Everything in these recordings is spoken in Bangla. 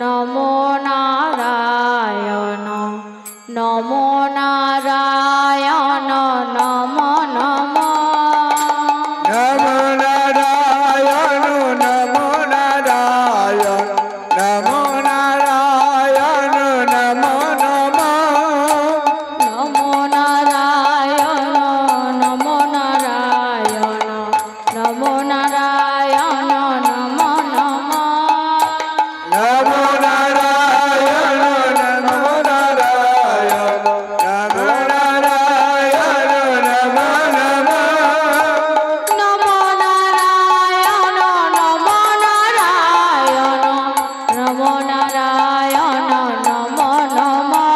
নমো নারায়ণ নমো নারায়ণ নমো নমো নমো নারায়ণ নমো নারায়ণ নমো নারায়ণ নমো নমো নমো নারায়ণ নমো নারায়ণ নমো নারায়ণ নমো নমো নমো নারায়ণ নমো নারায়ণ নমো নারায়ণ নমো নমো নমো নারায়ণ নমো নারায়ণ নমো নারায়ণ নমো নমো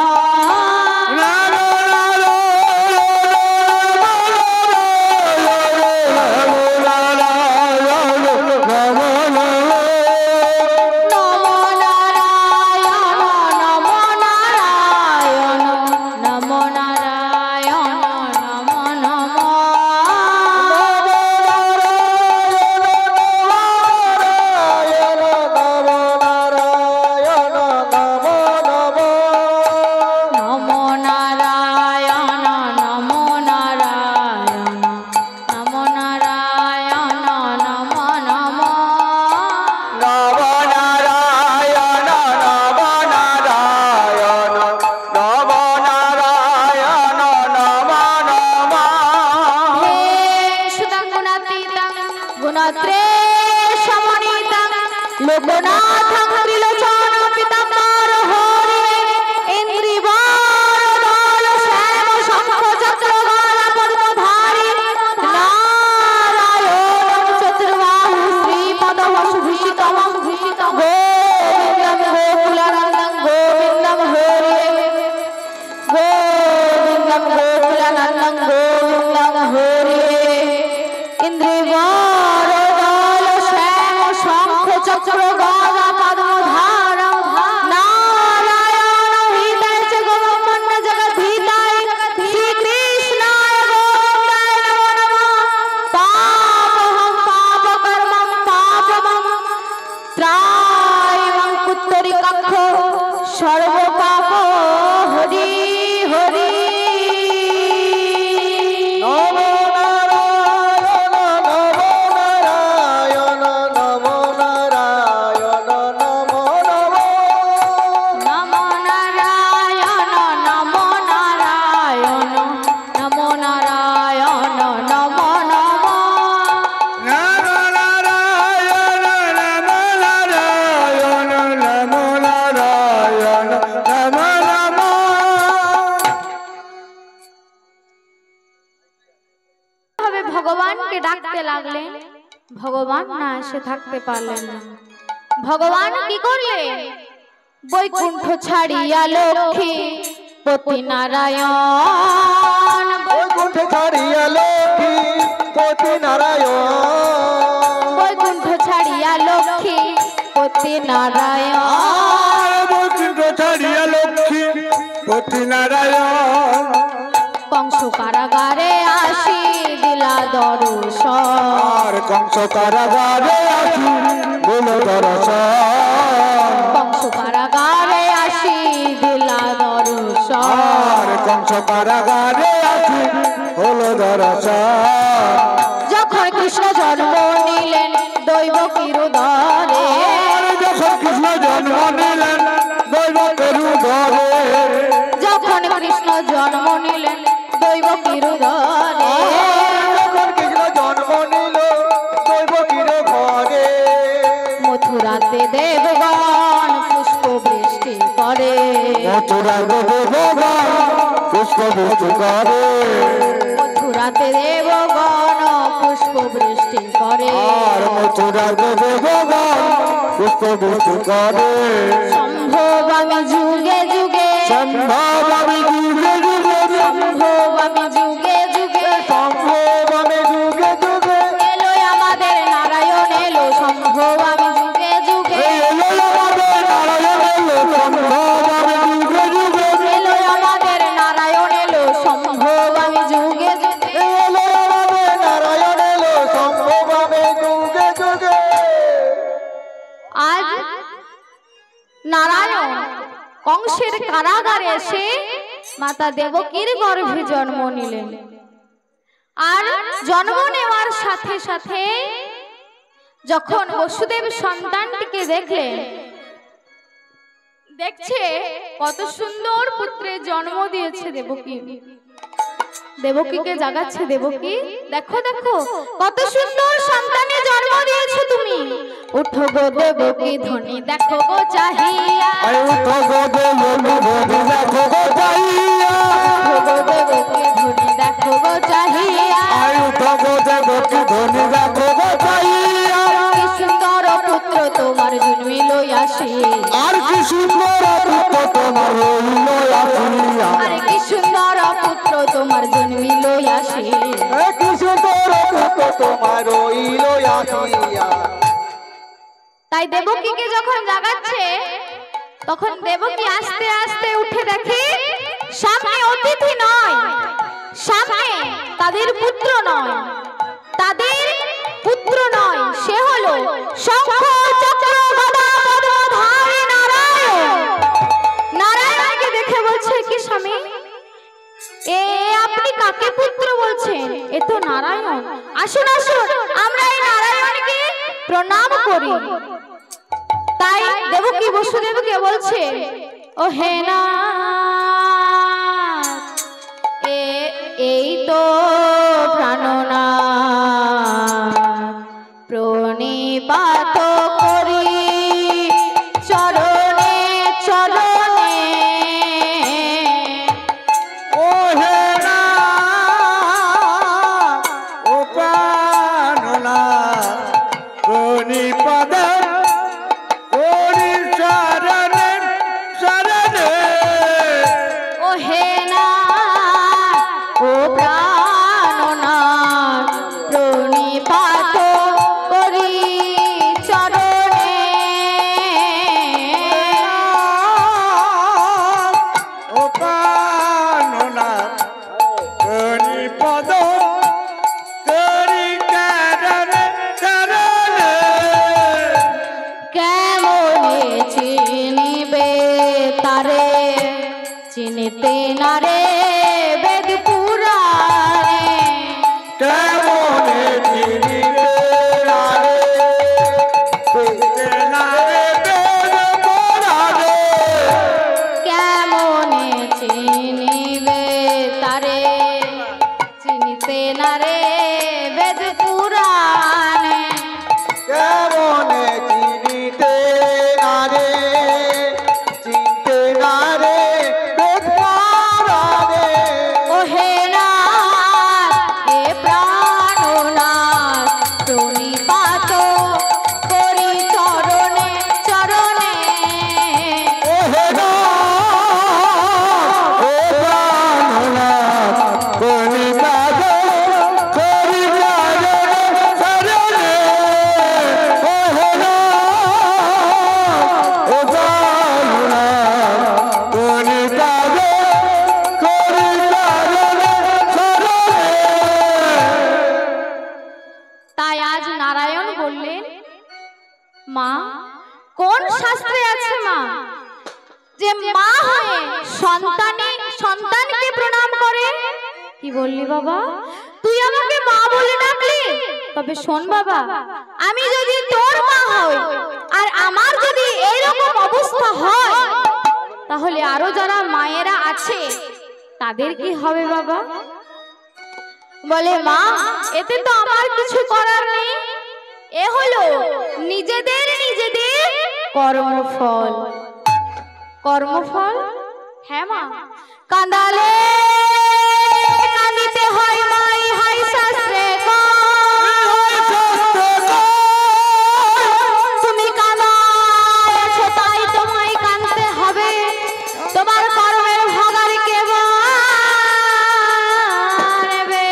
নমো নারায়ণ নমো নারায়ণ নমো নারায়ণ নমো নমো নমো নারায়ণ নমো নারায়ণ নমো নারায়ণ নমো নমো হে সুতং গুণাতীতং গুণত্রয়সমন্বিতং লোকনাথং ত্রিলোচন পীতাম্বর হরি ইন্দ্রিবরদল শ্যাম শঙ্খ চক্র গদা পদ্মধারী নারায়ণং চতুর্বাহু শ্রীপদ ভূষিতম গোবিন্দং গোকুলানন্দং গোবিন্দং হরি গোবিন্দং গোকুলানন্দং গোবিন্দং হরি ইন্দ্রিবরদল শ্যাম শঙ্খ চক্র গদা পদ্মধার নারায়ণ হৃদয় চ গোবিন্দ জগদ্ধিতায় শ্রীকৃষ্ণায় গোবিন্দায় নমো নমঃ পাপহং পাপকর্মং পাপমং ত্রায়ং পুত্তরিকাক্ষ সর্বপাপ হরি হরি নমো নারায়ণ নমো নারায়ণ নমো নারায়ণ নমো নমো ভাবে ভগবানকে ডাকতে লাগলেন ভগবান না এসে থাকতে পারলেন না ভগবান কি করলেন বৈকুণ্ঠ ছাড়িয়া লক্ষ্মী পতি নারায়ণ বৈকুণ্ঠ ছাড়িয়া লক্ষ্মী পতি নারায়ণ বৈকুণ্ঠ ছাড়িয়া লক্ষ্মী পতি নারায়ণ বৈকুণ্ঠ ছাড়িয়া লক্ষ্মী পতি নারায়ণ কংস কারাগারে আসি দিলা দর্শন আর কংস কারাগারে আসি বল দর্শন কংস কারাগারে আসি দিলা দর্শন আর কংস কারাগারে আসি হল দর্শন যখন কৃষ্ণ জন্ম নিলেন দৈব কিরুদরে আর যখন কৃষ্ণ জন্ম নিলেন দৈব কেরুদরে যখন কৃষ্ণ জন্ম নিলেন দৈব কিরুদরে যখন কৃষ্ণ জন্ম নিল দৈব কিরে ঘরে মথুরাতে দেবগণ পুষ্প বৃষ্টি করে মথুরা ভগবান পুষ্প বৃষ্টি করে মথুরাতে দেবগণ পুষ্প বৃষ্টি করে আর মথুরা ভগবান পুষ্প বৃষ্টি করে সম্ভব আমি যুগে যুগে সম্ভব আমি যুগে যুগে সম্ভব আমি যুগে যুগে সম্ভব আমি যুগে যুগে এলো আমাদের নারায়ণ এলো সম্ভব আমি যুগে যুগে এলো আমাদের নারায়ণ এলো সম্ভব আমি যুগে যুগে এলো আমাদের নারায়ণ এলো সম্ভব আমি যুগে যুগে এলো আমাদের নারায়ণ এলো সম্ভব আমি যুগে যুগে আজ নারায়ণ কংসের কারাগারে এসে মাতা দেবকীর গর্ভে জন্ম নিলেন। আর জন্ম নেওয়ার সাথে সাথে যখন বসুদেব সন্তানটিকে দেখলেন, দেখছে কত সুন্দর পুত্রের জন্ম দিয়েছে দেবকী, দেবকীকে জাগাচ্ছে, দেবকী দেখো দেখো কত সুন্দর সন্তানের জন্ম দিয়েছো তুমি, উঠো গো দেবকী ধ্বনি দেখো গো চাহিয়া, উঠো গো দেবকী ধ্বনি দেখো গো চাহিয়া, উঠো গো দেবকী ধ্বনি দেখো গো চাহিয়া, উঠো গো দেবকী ধ্বনি দেখো গো চাহিয়া। কি সুন্দর পুত্র তোমার জন্মিল আসি, আর কি সুন্দর পুত্র তোমার হইল আসিয়া, আরে কি সুন্দর পুত্র তোমার জন্মিল আসি, কি সুন্দর পুত্র তোমার হইল আসিয়া। তাই দেবকীকে যখন জাগাচ্ছে তখন দেবকী আস্তে আস্তে উঠে দেখে সামনে অতিথি নয়, সামনে তাদের পুত্র নয়, তাদের পুত্র নয়, সে হলো শঙ্খ চক্র গদা পদ্মধারী নারায়ণ। নারায়ণকে দেখে বলছে, কি স্বামী এ আপনি কাকে পুত্র বলছেন? এ তো নারায়ণ, আসুন আসুন আমরা এই নারায়ণকে প্রণাম করি। তাই দেবকী বসুদেবকে বলছে, ও হে না এই তো প্রাণনাথ, প্রণিপাত করি চরণে চরণে, ও হে না ও প্রাণনাথ, প্রণিপাত করি চরণে চরণে, ও হে না ও প্রাণনাথ, প্রণিপাত করি চরণে, ও প্রাণনাথ, প্রণিপাত করি চরণে চরণে। কেমনে চিনিবে তারে, চিনিতে না রে বেদ পুরাণে, কেমনে চিনিবে নারে, চিনিতে নারে বেদ পুরাণে, কেমনে চিনিবে তারে, চিনিতে না রে বেদ পুরাণে, কেমনে চিনিতে নারে, চিনতে নারে বেদ পুরাণে। ও হে নাথ হে প্রাণনাথ, প্রণিপাত করি চরণে চরণে, ও হে নাথ, ও প্রাণনাথ, প্রণিপাত করি চরণে চরণে। ও হে নাথ, ও প্রাণনাথ, প্রণিপাত করি চরণে চরণে। তাই আজ নারায়ণ বললেন, মা কোন শাস্ত্রে আছে মা যে মা হয়ে সন্তানকে প্রণাম করে? কি বললি বাবা, তুই আমাকে মা বলে ডাকলি? তবে শোন বাবা, আমি যদি তোর মা হই আর আমার যদি এইরকম অবস্থা হয়, তাহলে আরো যারা মায়েরা আছে তাদের কি হবে বাবা? বলে, মা এতে তো আমার কিছু করার নেই, এ হলো নিজেদের নিজেদের কর্মফল। কর্মফল? হ্যাঁ মা, কাঁদালে কাঁদিতে হয় মাই, হাই শাস্ত্রে তুমি কাঁদাছো তাই তোমায় কাঁদতে হবে, তোমার কর্মের ভাগার কে নেবে?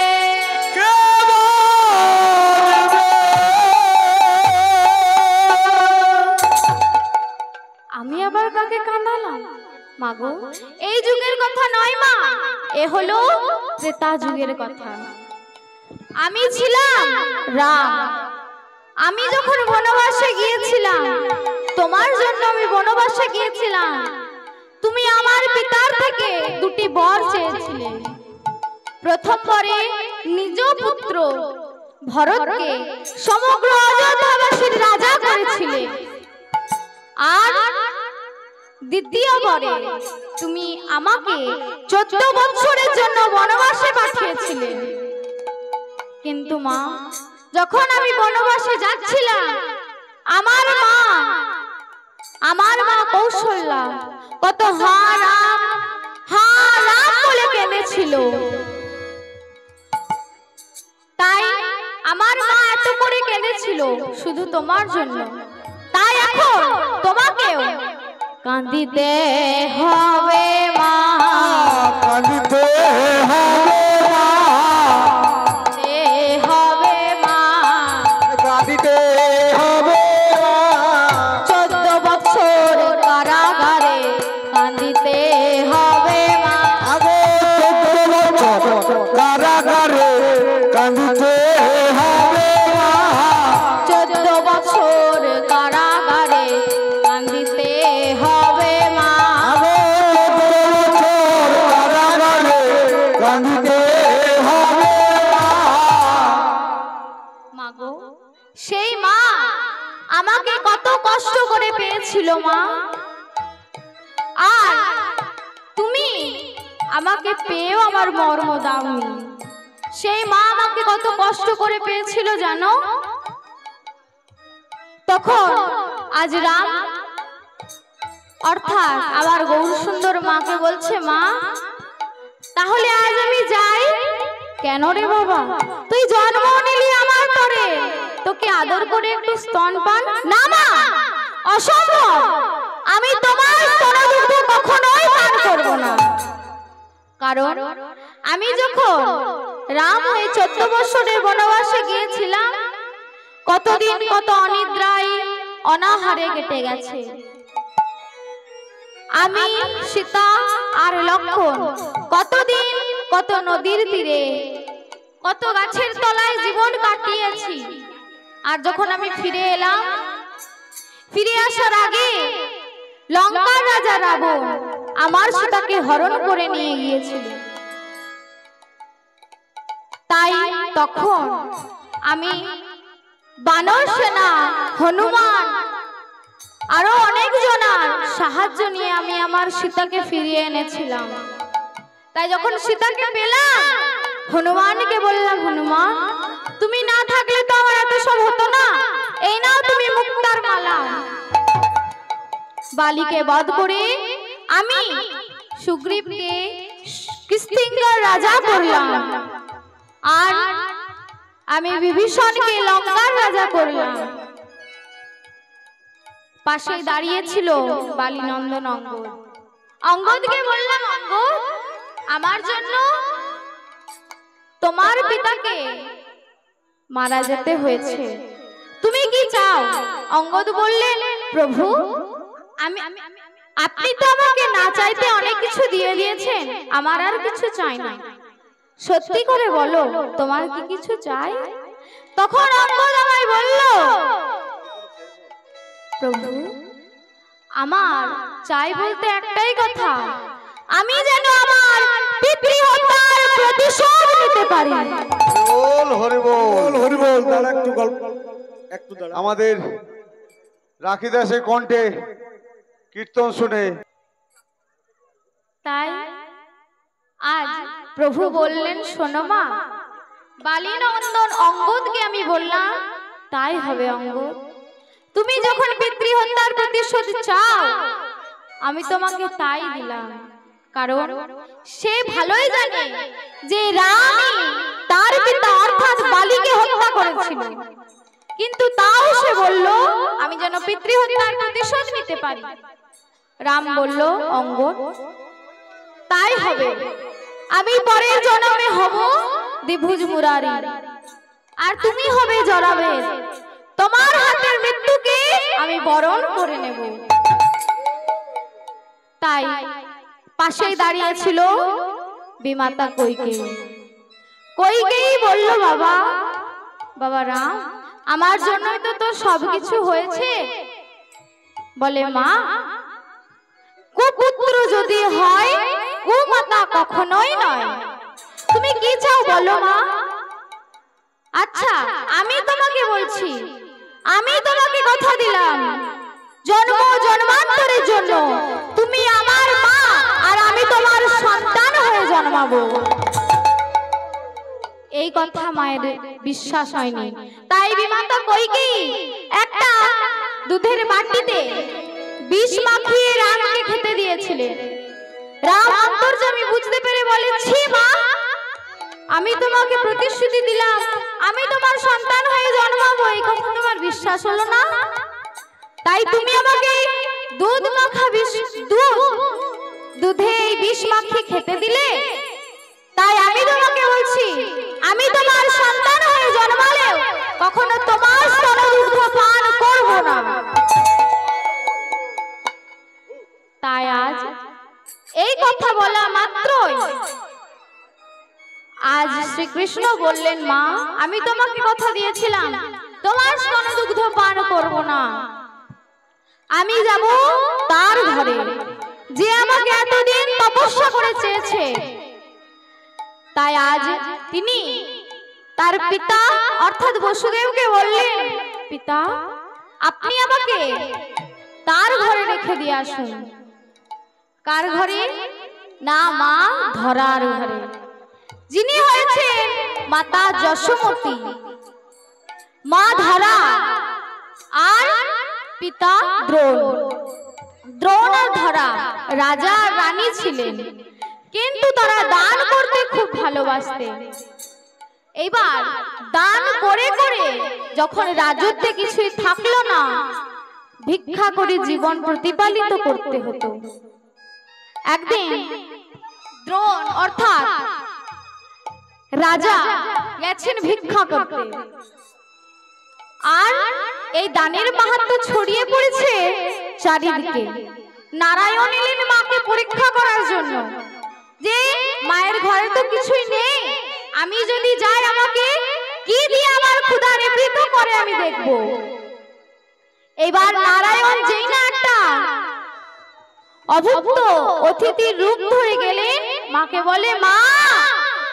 আমি আবার কাকে কাঁদালাম? মাগো এই যুগের কথা নয় মা, এ হলো ত্রেতা যুগের কথা। আমি ছিলাম রাম, আমি যখন বনবাসে গিয়েছিলাম তোমার জন্য আমি বনবাসে গিয়েছিলাম। তুমি আমার পিতার থেকে দুটি বর চেয়েছিলে। প্রথম বরে নিজ পুত্র ভরতকে সমগ্র অযোধ্যাবাসীর রাজা করেছিলে, আর দ্বিতীয় বরে তুমি আমাকে 14 বছরের জন্য বনবাসে পাঠিয়েছিলে। কিন্তু মা, যখন আমি বনবাসে যাচ্ছিলাম, আমার মা কৌশল্যা কত হা রাম বলে কেঁদেছিল। তাই আমার মা এত করে কেঁদেছিল শুধু তোমার জন্য। তাই এখন তোমাকেও কাঁদিতে হবে মা, কাঁদিতে হবে মা, হবে মা, কাঁদিতে হবে মা। 14 বছর কারাগারে কাঁদিতে হবে মা, আগে 14 বছর কারাগারে কাঁদিতে হবে মা, 14 বছর কারাগারে কাঁদিতে হবে মা, আগে 14 বছর কারাগারে কাঁদিতে হবে মা। মাগো, সেই মা আমাকে কত কষ্ট করে পেয়েছিল মা, আর তুমি আমাকে পেয়েও আমার মর্ম দাওনি। সেই মা আমাকে কত কষ্ট করে পেয়েছিল জানো? তখন আজ রাম অর্থাৎ আমার গৌর সুন্দর মাকে বলছে, মা তাহলে আজ আমি যাই। কেন রে বাবা, তুই জন্ম নিলি আমার তরে, তোকে আদর করে একটু স্তন পান না মা? অসম্ভব, আমি তোমার স্তনদুগ্ধ কখনোই পান করব না। কারণ আমি যখন রাম হয়ে 14 বছরের বনবাসে গিয়েছিলাম, কতদিন কত অনিদ্রায় অনাহারে কেটে গেছে। আমি সীতা আর লক্ষ্মণ কতদিন কত নদীর তীরে কত গাছের তলায় জীবন কাটিয়েছি। আর যখন আমি ফিরে এলাম, ফিরে আসার আগে লঙ্কার রাজা রাবণ আমার সীতাকে হরণ করে নিয়ে গিয়েছিল। তাই তখন আমি বানর সেনা, হনুমান আরো অনেক জনার সাহায্য নিয়ে আমি আমার সীতাকে ফিরিয়ে এনেছিলাম। তাই যখন সীতাকে পেলাম, হনুমানকে বললাম, হনুমান তুমি না থাকলে তো আমার এত সব হতো না, এই নাও তুমি মুক্তার মালা। বালিকে বধ করে আমি সুগ্রীবকে কিষ্কিন্ধার রাজা করলাম, আর আমি বিভীষণকে লঙ্কার রাজা করলাম। পাশে দাঁড়িয়েছিল বালি নন্দন অঙ্গদ। অঙ্গদকে বললাম, অঙ্গদ আমার জন্য তোমার পিতাকে মারা যেতে হয়েছে, তুমি কি চাও? অঙ্গদ বললেন, প্রভু আপনি তো আমাকে না চাইতে অনেক কিছু দিয়ে দিয়েছেন, আমার আর কিছু চাই না। সত্যি করে বলো, তোমার কি কিছু চাই? তখন অঙ্গদ আমায় বলল, প্রভু আমার চাই বলতে একটাই কথা, আমি যেন আমার পিতৃহত্যার প্রতিশোধ নিতে পারি। বল হরি বল, হরি বল। দাঁড়া একটু গল্প, একটু দাঁড়া। আমাদের রাখি দাসের কণ্ঠে কীর্তন শুনে তাই আজ প্রভু বললেন, শোনো মা, বালি নন্দন অঙ্গদকে আমি বললাম, তাই হবে অঙ্গদ। তুমি যখন পিতৃহত্যার প্রতিশোধ চাও, আমি তোমাকে তাই দিলাম। কারণ সে ভালোই জানে যে রামই তার পিতা অর্থাৎ বালিকে হত্যা করেছিল, কিন্তু তাও সে বলল আমি যেন পিতৃহত্যার প্রতিশোধ নিতে পারি। রাম বলল, অঙ্গদ তাই হবে, আমি পরের জন্মে হব দ্বিভুজ মুরারি, আর তুমি হবে জরাবেদ। তোমার হাতের মৃত্যুকে আমি বরণ করে নেব। তাই পাশেই দাঁড়িয়ে ছিল বিমাতা কইকেয়ী। কইকেয়ী বলল, বাবা রাম, আমার জন্যই তো তোর সবকিছু হয়েছে। বলে মা, কুপুত্র যদি হয় কুমাতা কখনোই নয়। তুমি কি চাও বলো মা? আচ্ছা আমি তোমাকে বলছি, আমি তোমাকে কথা দিলাম জন্ম জন্মান্তরের জন্য তুমি আমার মা আর আমি তোমার সন্তান হয়ে জন্মাবো। এই কথা মায়ের বিশ্বাস হয়নি, তাই বিমাতা কইকেই একটা দুধের বাটিতে বিষ মাখিয়ে রামকে খেতে দিয়েছিলেন। রাম অন্তর্যামী বুঝতে পেরে বলে, ছি মা, আমি তোমাকে প্রতিশ্রুতি দিলাম আমি তোমার সন্তান হয়ে জন্মাবো, এই কথা তোমার বিশ্বাস হলো না? তাই তুমি আমাকে দুধ মাখা দুধে বিষ মাখিয়ে খেতে দিলে। তাই আমি তোমাকে বলছি, আমি তোমার সন্তান হয়ে জন্মালেও কখনো তোমার স্তনদুগ্ধ পান করব না। তাই আজ এই কথা বলা মাত্রই আজ শ্রীকৃষ্ণ বললেন, মা আমি তোমাকে কথা দিয়েছিলাম তোমার স্তনদুগ্ধ পান করব না। আমি যাব তার ঘরে যে আমাকে এতদিন তপস্যা করে চেয়েছে। তাই আজ তিনি তার পিতা অর্থাৎ বসুদেবকে বললেন, পিতা আপনি আমাকে তার ঘরে রেখে দিয়ে আসুন। কার ঘরে? না মা, ধরার ঘরে, যিনি হয়েছেন মাতা যশোমতী, মা ধরা আর পিতা দ্রোণ। দ্রোণ আর ধরা রাজা আর রানী ছিলেন, কিন্তু তারা দান করতে খুব ভালোবাসতেন। এবার দান করে করে যখন রাজত্বে কিছুই থাকলো না, ভিক্ষা করে জীবন প্রতিপালিত করতে হতো। একদিন দ্রোণ অর্থাৎ রাজা গেছেন ভিক্ষা করতে, আর এই দানের মাহাত্ম্য ছড়িয়ে পড়েছে চারিদিকে। নারায়ণ এলেন মাকে পরীক্ষা করার জন্য, যে মায়ের ঘরে তো কিছুই নেই, আমি যদি যাই আমাকে কি দিয়ে আমার ক্ষুধা নিবৃত্ত করে আমি দেখব। এবার নারায়ণ যেই না একটা অভুক্ত অতিথির রূপ ধরে গেলেন, মাকে বলে, মা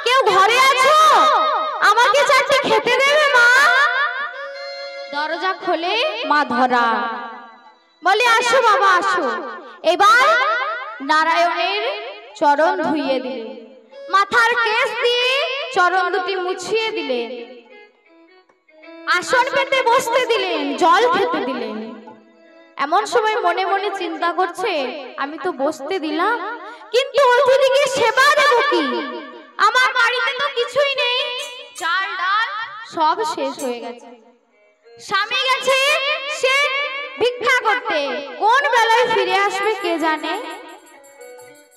কেউ ঘরে আছো? আমাকে চারটি খেতে দেবে মা। দরজা খোলে মা ধরা, বলে, আসো বাবা আসো। এবার নারায়ণের চরণ ধুইয়ে দিলেন, মাথার কেশ দিয়ে চরণ দুটি মুছিয়ে দিলেন, আসন পেতে বসতে দিলেন, জল খেতে দিলেন। এমন সময় মনে মনে চিন্তা করছে, আমি তো বসতে দিলাম, কিন্তু অতিথিকে সেবা দেব কি? আমার বাড়িতে তো কিছুই নেই, চাল ডাল সব শেষ হয়ে গেছে। স্বামী গেছে সে ভিক্ষা করতে, কোন বেলায় ফিরে আসবে কে জানে।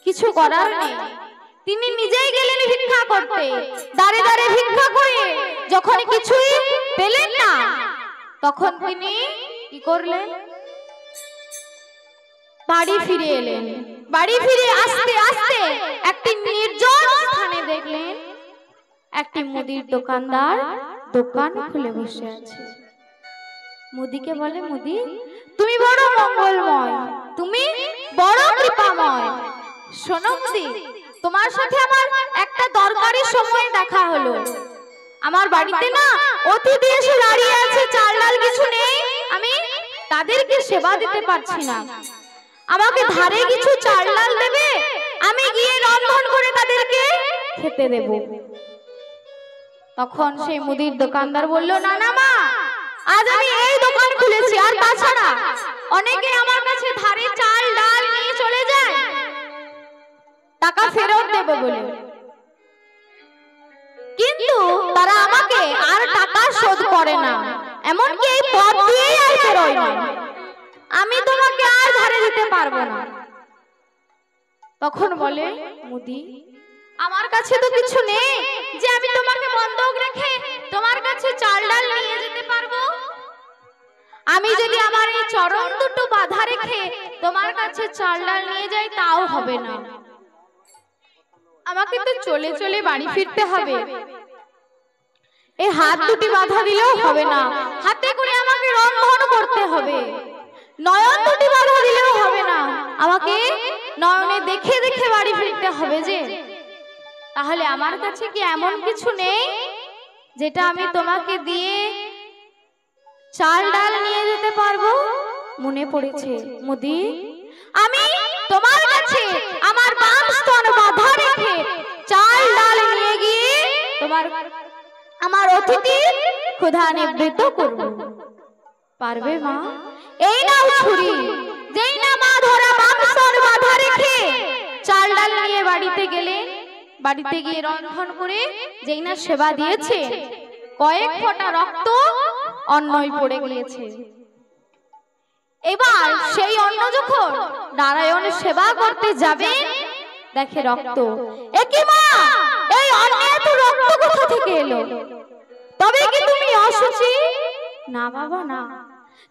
কিছু করার নেই, তিনি নিজেই গেলেন ভিক্ষা করতে। দাঁড়ে দাঁড়ে ভিক্ষা করে যখন কিছুই পেলেন না, তখন তিনি কি করলেন? বাড়ি ফিরে এলেন। বাড়ি ফিরে আসতে আসতে একটি নির্জন স্থানে দেখলেন একটি মুদির দোকানদার দোকান খুলে বসে আছে। মুদিকে বলে, মুদি তুমি বড় মঙ্গলময়, তুমি বড় কৃপাময়। শোনো মুদি, তোমার সাথে আমার একটা দরকারি সময় দেখা হলো। আমার বাড়িতে না অতিথি এসে দাঁড়িয়ে আছে, চাল ডাল কিছু নেই, আমি তাদেরকে সেবা দিতে পারছি না। আমাকে ধারে কিছু চাল ডাল দেবে, আমি গিয়ে রন্ধন করে তাদেরকে খেতে দেব। তখন সেই মুদির দোকানদার বলল, না না মা, আজ আমি এই দোকান খুলেছি, আর তাছাড়া অনেকে আমার কাছে ধারে চাল ডাল নিয়ে চলে যায় টাকা ফেরত দেব বলে, কিন্তু তারা আমাকে আর টাকা শোধ করে না, এমনকি এই পথ দিয়েই আর বেরোয় না। আমি তোমাকে আর ধারে দিতে পারবো না। তখন বলে, মুদি আমার কাছে তো কিছু নেই যে আমি তোমাকে বন্ধক রেখে তোমার কাছে চাল ডাল নিয়ে যেতে পারবো। আমি যদি আমার এই চরণ দুটো বাধা রেখে তোমার কাছে চাল ডাল নিয়ে যাই তাও হবে না, আমাকে তো চলে চলে বাড়ি ফিরতে হবে। এই হাত দুটি বাধা দিলেও হবে না, হাতে করে আমাকে রন্ধন করতে হবে, নয়ন দুটি বাধা দিলেও হবে না, আমাকে নয়নে দেখে দেখে বাড়ি ফিরতে হবে যে। তাহলে আমার কাছে কি এমন কিছু নেই যেটা আমি তোমাকে দিয়ে চাল ডাল নিয়ে যেতে পারবো? মনে পড়েছে মুদি, আমি তোমার কাছে আমার বাম স্তন বাঁধা রেখে চাল ডাল নিয়ে গিয়ে তোমার আমার অতিথি ক্ষুধা নিবৃত্ত করব। পারবে মা? এই নাও ছুরি। যেই না মা ধরা বাম স্তন বাঁধা রেখে চাল ডাল নিয়ে বাড়িতে গেলে, বাড়িতে গিয়ে রন্ধন করে যেই না সেবা দিয়েছে, কয়েক ফোঁটা রক্ত অন্নই পড়ে গিয়েছে। এবার সেই অন্ন যখন নারায়ণ সেবা করতে যাবে, দেখে রক্ত। একি মা, এই অন্নে এত রক্ত কোথা থেকে এলো? তবে কি তুমি অসুচি? না বাবা না।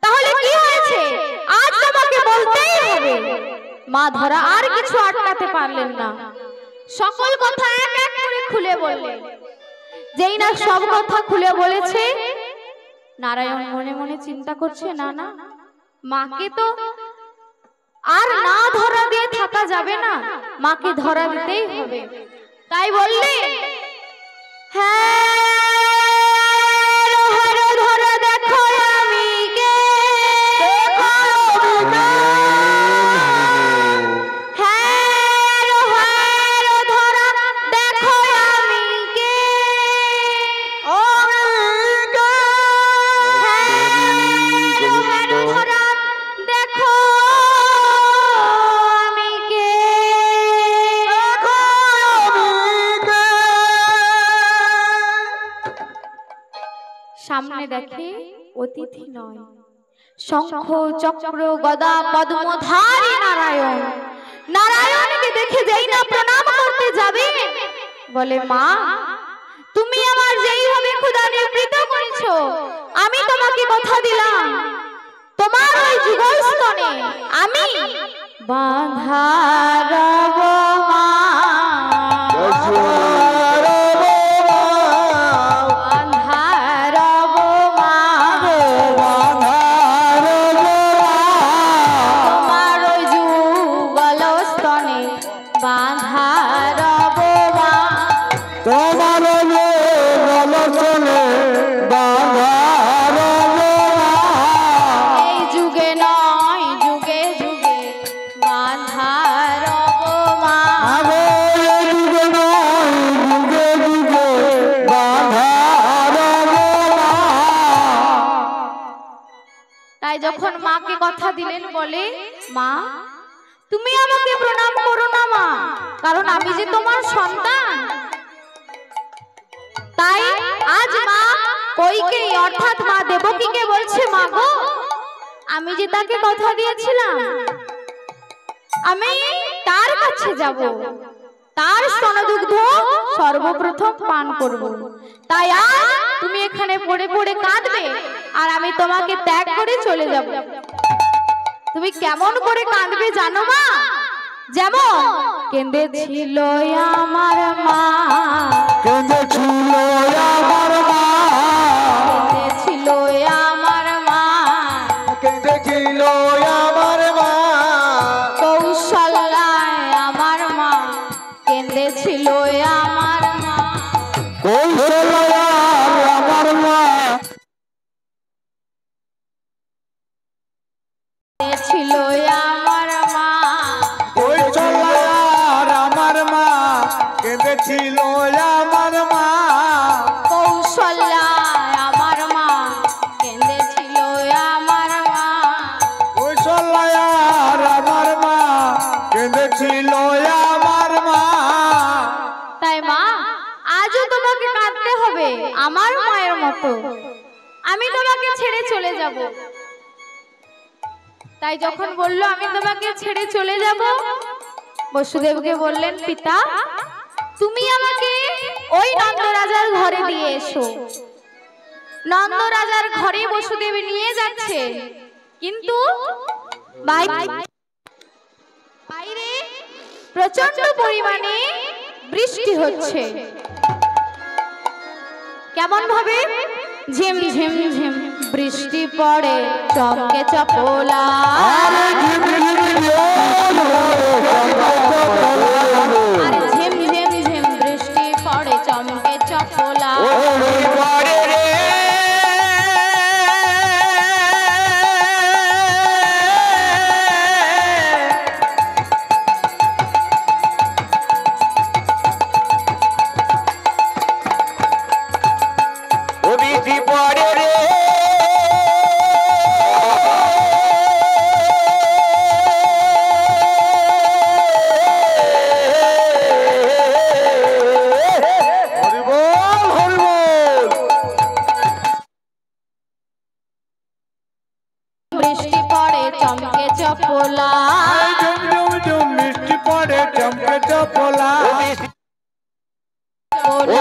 তাহলে কি হয়েছে আজ তোমাকে বলতেই হবে। মা ধরা আর কিছু আটকাতে পারলেন না, সকল কথা এক এক করে খুলে বললেন। যেই না সব কথা খুলে বলেছে, নারায়ণ মনে মনে চিন্তা করছে, না না, মাকে তো আর না ধরা দিয়ে থাকা যাবে না, মাকে ধরা দিতেই হবে। তাই বললে, হ্যাঁ ধরা দেখো আমি কে, সামনে দেখে অতিথি নয়, শঙ্খ চক্র গদা পদ্মধারী নারায়ণ। নারায়ণকে দেখে যেই না প্রণাম করতে যাবে, বলে মা তুমি আমার যেইভাবে ক্ষুধা নিবৃত্ত করেছো, আমি তোমাকে কথা দিলাম তোমার ওই যুগল স্তনে আমি বাঁধা রব মা। যখন মাকে কথা দিলেন, বলে মা তুমি আমাকে প্রণাম করো না মা, কারণ আমি যে তোমার সন্তান। তাই আজ মা কইকেই অর্থাৎ মা দেবকীকে বলছে, মা গো আমি যে তাকে কথা দিয়েছিলাম আমি তার কাছে যাব, তার স্তনদুগ্ধ সর্বপ্রথম পান করব। তাই আজ তুমি এখানে পড়ে পড়ে কাঁদবে আর আমি তোমাকে ত্যাগ করে চলে যাব। তুমি কেমন করে কাঁদবে জানো মা? যেমন কেঁদেছিল আমার মা, কেঁদেছিল আমার মা, কেঁদেছিল আমার মা, কেঁদেছিল আমার মা, কৌশল্যায় আমার মা, কেঁদেছিল আমার মা, কৌশল্যায় আমার মা, ছিল আমার মা, কৌশল্যায় আমার মা, কেঁদেছিল আমার মা, কৌশল্যায় আমার মা, কেঁদেছিল আমার মা, কৌশল্যায় আমার মা, কেঁদেছিল আমার মা। তাই মা আজও তোমাকে কাঁদতে হবে আমার মায়ের মতো, আমি তোমাকে ছেড়ে চলে যাব। তাই যখন বললো আমি তোমাকে ছেড়ে চলে যাব, বসুদেবকে বললেন, পিতা তুমি আমাকে ওই নন্দ রাজার ঘরে দিয়ে এসো। নন্দ রাজার ঘরে বসুদেব নিয়ে যাচ্ছে, কিন্তু বাইরে প্রচন্ড পরিমাণে বৃষ্টি হচ্ছে। কেমন ভাবে? ঝিম ঝিম ঝিম বৃষ্টি পড়ে চমকে চপলা আরে ঝিম ঝিম ঝিম বৃষ্টি পড়ে চমকে চপলা বৃষ্টি পড়ে চমকে চপলা মিষ্টি পড়ে চমকে চপলা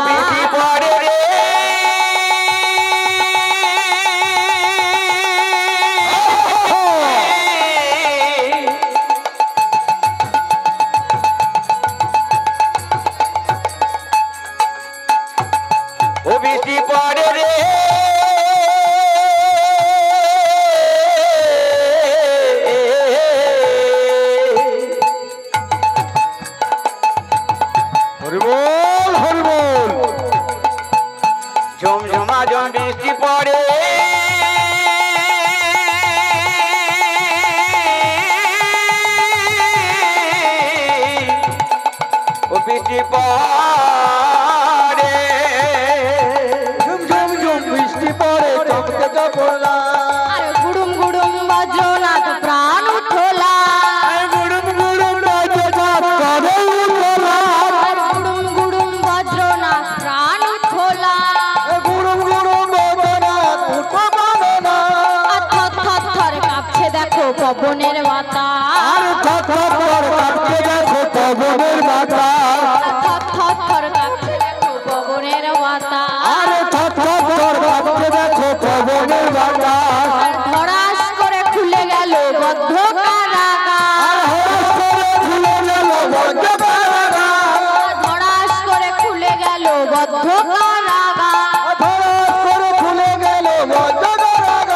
বৃষ্টি পড়ে রে বৃষ্টি পড়ে রে হরিবোল হরিবোল ঝমঝমা ঝম বৃষ্টি পড়ে বৃষ্টি পড়ে ঝুম ঝুম ঝুম বৃষ্টি পড়ে চমকে চপলা আর গুড়ুম গুড়ুম বজ্রনাথ প্রাণ উঠোলা গুড়ুম গুড়ুম বজ্রনাথ করে উঠলা আর গুড়ুম গুড়ুম বজ্রনাথ প্রাণ উঠোলা গুড়ুম গুড়ুম বজ্রনাথ উঠবে না আর থর থর কাঁপছে দেখো পবনের বাতাস আর থর থর কাঁপছে দেখো পবনের বাতাস থর থর কাঁপছে দেখো পবনের বাতাস আর থর থর কাঁপছে দেখো পবনের বাতাস আর ধরাস করে খুলে গেল বদ্ধ কারাগার খুলে গেল বজ্রনাথ ধরাস করে খুলে গেল বদ্ধ কারাগার ধরাস করে খুলে গেল বজ্রনাথ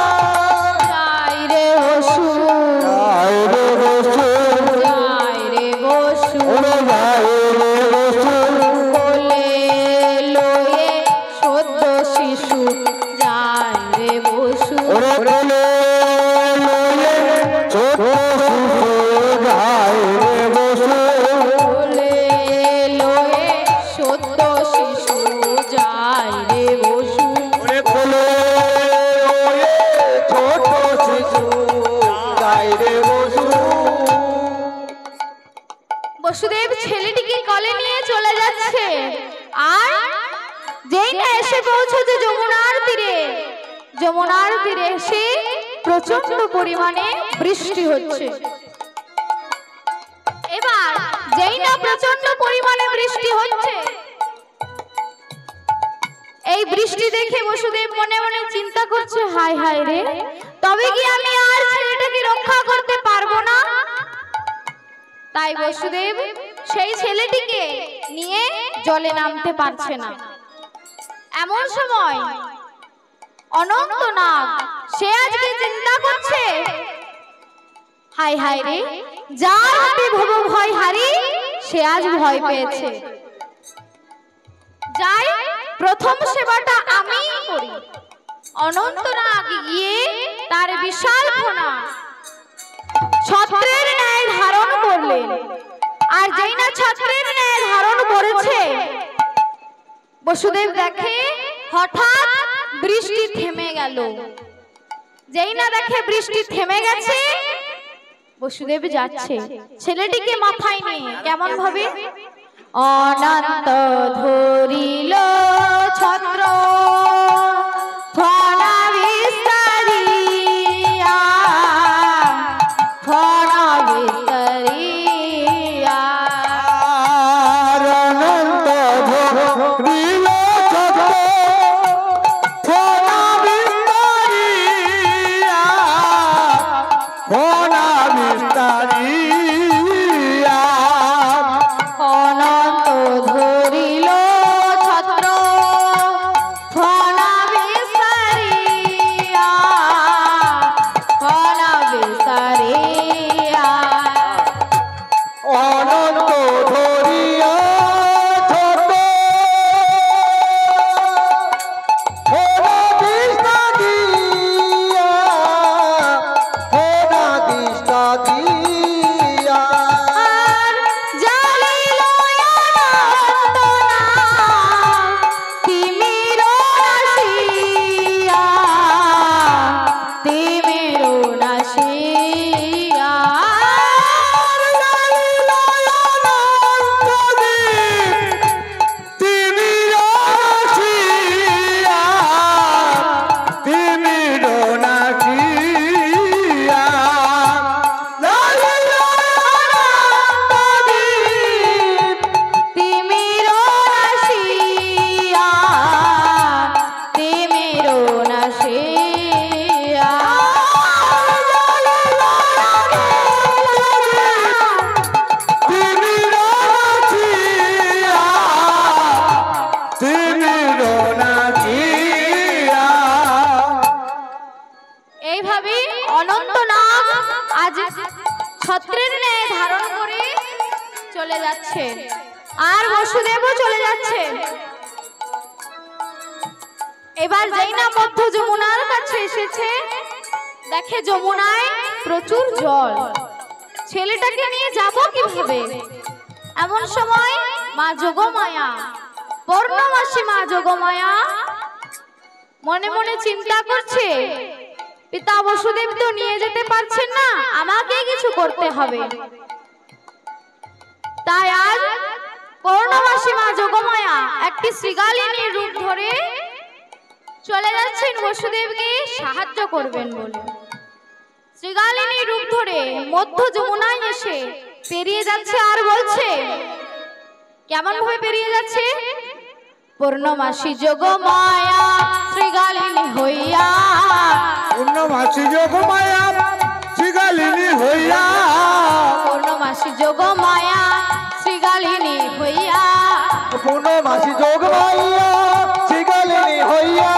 যাই রে অসুর আয় রে রসুল যাই রে অসুর ওরে যায় রে রসুল কোলে লয়ে সদ্য শিশু যাই রে বসু ওরে কোলে লয়ে ছোট শিশু যায় রে রসুল কোলে লয়ে সদ্য শিশু যাই রে বসু ওরে কোলে লয়ে ছোট শিশু যায় রে রসুল বসুদেব ছেলেটিকে কোলে নিয়ে চলে যাচ্ছে আর যেই না এসে পৌঁছেছে যমুনার তীরে এসে প্রচন্ড পরিমাণে বৃষ্টি হচ্ছে। এবার যেই না প্রচন্ড পরিমাণে বৃষ্টি হচ্ছে, এই বৃষ্টি দেখে বসুদেব মনে মনে চিন্তা করছে, হায় হায় রে, তবে কি আমি আর ছেলেটাকে রক্ষা করতে পারবো না? তাই বসুদেব সেই ছেলেটিকে নিয়ে জলে নামতে পারছে না। এমন সময় অনন্তনাগ সে আজকে চিন্তা করছে, হায় হায় রে, যার হাতে ভব ভয় হারি সে আজ ভয় পেয়েছে। যাই প্রথম সেবাটা আমিই করি। অনন্তনাগ গিয়ে তার বিশাল ফোনা ছত্রের ন্যায় ধারণ করলেন। আর যেই না ছত্রের ন্যায় ধারণ করেছে, বসুদেব দেখে হঠাৎ বৃষ্টি থেমে গেল। যেই না দেখে বৃষ্টি থেমে গেছে, বসুদেব যাচ্ছে ছেলেটিকে মাথায় নিয়ে। কেমন ভাবে? অনন্ত ধরিল ছত্র ফণা বিস্তারিয়া, ফণা বিস্তারিয়া। অনন্ত ধরিল ছত্র ফণা বিস্তারিয়া, ফণা বিস্তারিয়া। অনন্ত ধরিল ছত্র ফণা ধারণ করে চলে যাচ্ছে, আর বসুদেবও চলে যাচ্ছে। এবার যেই না মধ্য যমুনার কাছে এসেছে, দেখে যমুনায় প্রচুর জল, ছেলেটাকে নিয়ে যাব কিভাবে? এমন সময় মা যোগমায়া, পূর্ণমাসী মা যোগমায়া মনে মনে চিন্তা করছে, পিতা বসুদেব তো নিয়ে যেতে পারছেন না, আমাকে কিছু করতে হবে। তাই আজ পূর্ণমাসী মা যোগমায়া একটি শ্রীগালিনীর রূপ ধরে চলে যাচ্ছেন বসুদেবকে সাহায্য করবেন বলে। শ্রীগালিনীর রূপ ধরে মধ্য যমুনায় এসে পেরিয়ে যাচ্ছে, আর বলছে কেমন ভাবে পেরিয়ে যাচ্ছে? পূর্ণমাসী যোগমায়া শ্রীগালিনী হইয়া, পূর্ণমাসী যোগমায়া শ্রীগালিনী হইয়া, পূর্ণমাসী যোগমায়া শ্রীগালিনী হইয়া, পূর্ণমাসী যোগমায়া শ্রীগালিনী হইয়া,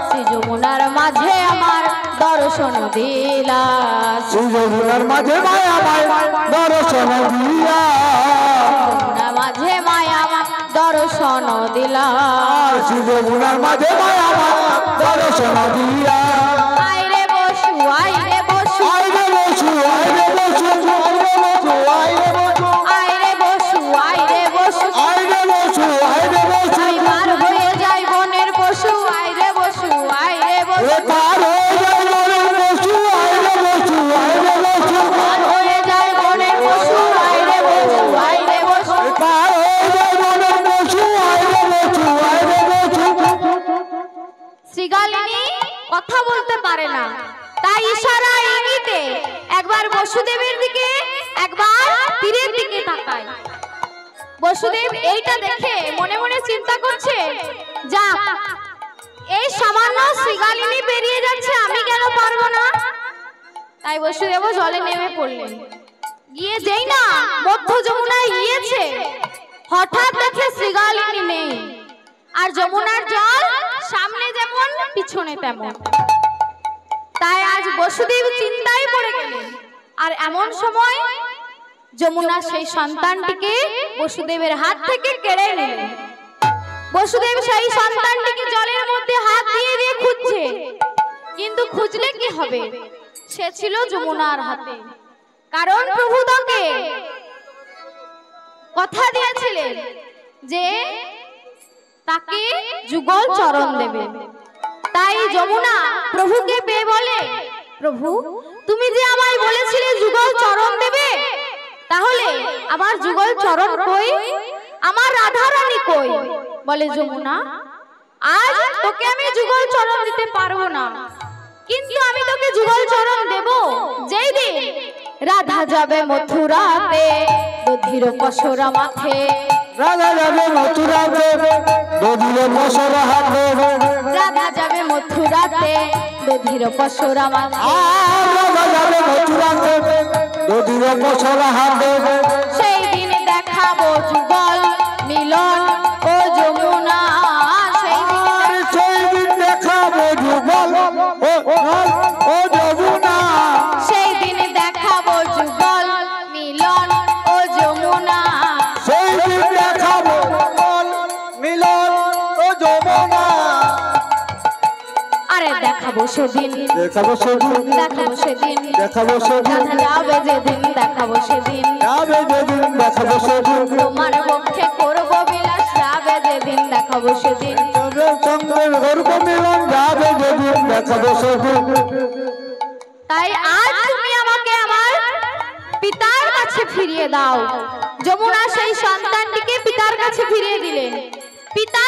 শ্রী যমুনার মাঝে আমার দর্শন দিলা, শ্রী যমুনার মাঝে মায়া আমায় দর্শন দিয়া, যমুনার মাঝে মায়া আমার দর্শন দিলা, শ্রী যমুনার মাঝে মায়া আমায় দর্শন দিয়া। আইরে বসু, আইরে বসু, আইরে বসু, আইরে বসু, আইরে বসু, আইরে বসু, আইরে বসু, আইরে বসু, আইরে বসু, আইরে বসু, আমি পার হয়ে যাই বনের পশু, আইরে বসু, আইরে বসু, পার হয়ে যায় বনের পশু, আইরে বসু, আইরে বসু, পার হয়ে যায় বনের পশু, আইরে বসু, আইরে বসু, পার হয়ে যায় বনের পশু, আইরে বসু, আইরে বসু। শ্রীগালিনী কথা বলতে পারে না, তাই ইশারা ইঙ্গিতে একবার বসুদেবের দিকে, একবার তীরের দিকে তাকায়। বসুদেব এইটা দেখে মনে মনে চিন্তা করছে, যা এই সামান্য শ্রীগালিনী পেরিয়ে যাচ্ছে, আমি কেন পারবো না? তাই বসুদেবও জলে নেমে পড়লেন। গিয়ে যেই না মধ্য যমুনায় গিয়েছে, হঠাৎ দেখে শ্রীগালিনী নেই, আর যমুনার জল সামনে যেমন পিছনে তেমন। তাই আজ বসুদেব চিন্তায় পড়ে গেলেন, আর এমন সময় যমুনা সেই সন্তানটিকে বসুদেবের হাত থেকে কেড়ে নিলেন। বসুদেব সেই সন্তানটিকে জলের মধ্যে হাত দিয়ে দিয়ে খুঁজছে, কিন্তু খুঁজলে কি হবে? সে ছিল যমুনার হাতে, কারণ প্রভু তাকে কথা দিয়েছিলেন যে তাকে যুগল চরণ দেবে। তাই যমুনা প্রভুকে পেয়ে বলে, প্রভু তুমি যে আমায় বলেছিলে যুগল চরণ দেবে, তাহলে আমার যুগল চরণ কই? আমার রাধা রানী কই? বলে যমুনা, আজ তোকে আমি যুগল চরণ দিতে পারবো না, কিন্তু আমি তোকে যুগল চরণ দেব যেই দিন রাধা যাবে মথুরাতে দধির পশরা মাথে, রাধা যাবে মথুরাতে দধির পশরা হাতে, রাধা যাবে মথুরাতে দধির পশরা মাথে, রাধা যাবে মথুরাতে দধির পশরা হাতে, সেই দিন দেখাবো যুগল মিলন ও যমুনা, সেই দিন দেখাবো যুগল ও যমুনা, সেই দিন দেখাবো যুগল মিলন ও যমুনা, সেই দিন দেখাবো যুগল মিলন ও যমুনা। আরে দেখাবো সেদিন, দেখাবো সেদিন, দেখাবো সেদিন, দেখাবো সেদিন, রাধা যাবে যেদিন দেখাবো সেদিন, যাবে যেদিন দেখাবো সেদিন, তোমার পক্ষে করবো বিলাস যাবে যেদিন দেখাবো সেদিন। চন্দ্রের গর্ব মিলন যাবে যেদিন দেখাবো সেদিন। তাই আজ তুমি আমাকে আমার পিতার কাছে ফিরিয়ে দাও। যমুনা সেই সন্তানটিকে পিতার কাছে ফিরিয়ে দিলেন। পিতা